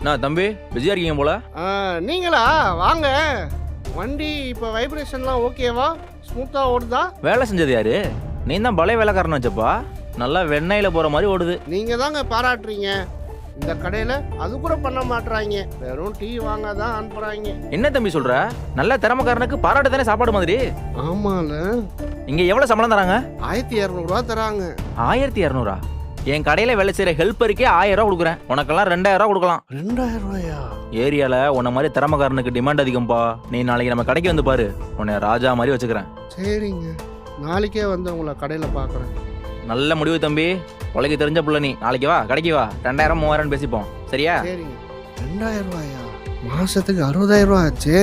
நான் தம்பி பிஸியா இருக்கீங்க போல. நீங்களா வாங்க. வண்டி இப்போ வைப்ரேஷன்லாம் ஓகேவா? ஸ்மூத்தாக ஓடுதா? வேலை செஞ்சது யாரு? நீ தான் பழைய வேலைக்காரன் வச்சப்பா. நல்லா வெண்ணெயில போற மாதிரி ஓடுது. நீங்கள் தாங்க பாராட்டுறீங்க. இந்த கடையில் அது கூட பண்ண மாட்றாங்க. வெறும் டீ வாங்க தான் அனுப்புகிறாங்க. என்ன தம்பி சொல்ற? நல்ல திறமைக்காரனுக்கு பாராட்டு தானே சாப்பாடு மாதிரி. ஆமால. இங்க எவ்வளவு சம்பளம் தராங்க? 1200 தராங்க. 1200? என் கடையில வேலை செய்யற ஹெல்ப்பருக்கே 1000 ரூபா கொடுக்குறேன். உனக்கெல்லாம் 2000 கொடுக்கலாம். 2000 ரூபாயா? ஏரியால உன்ன மாதிரி திறமைக்காரனுக்கு டிமாண்ட் அதிகம்பா. நீ நாளைக்கு நம்ம கடைக்கு வந்து பாரு, உன்னை ராஜா மாதிரி வச்சுக்கிறேன். சரிங்க, நாளைக்கே வந்து உங்களை கடையில் பார்க்குறேன். நல்ல முடிவு தம்பி. உலக தெரிஞ்ச புள்ள நீ. நாளைக்கு வா, கடைக்கு வா. 2000 3000 பேசிப்போம், சரியா? சரிங்க. 2000 ரூபாயா? மாசத்துக்கு 60000 ரூபா ஆச்சு.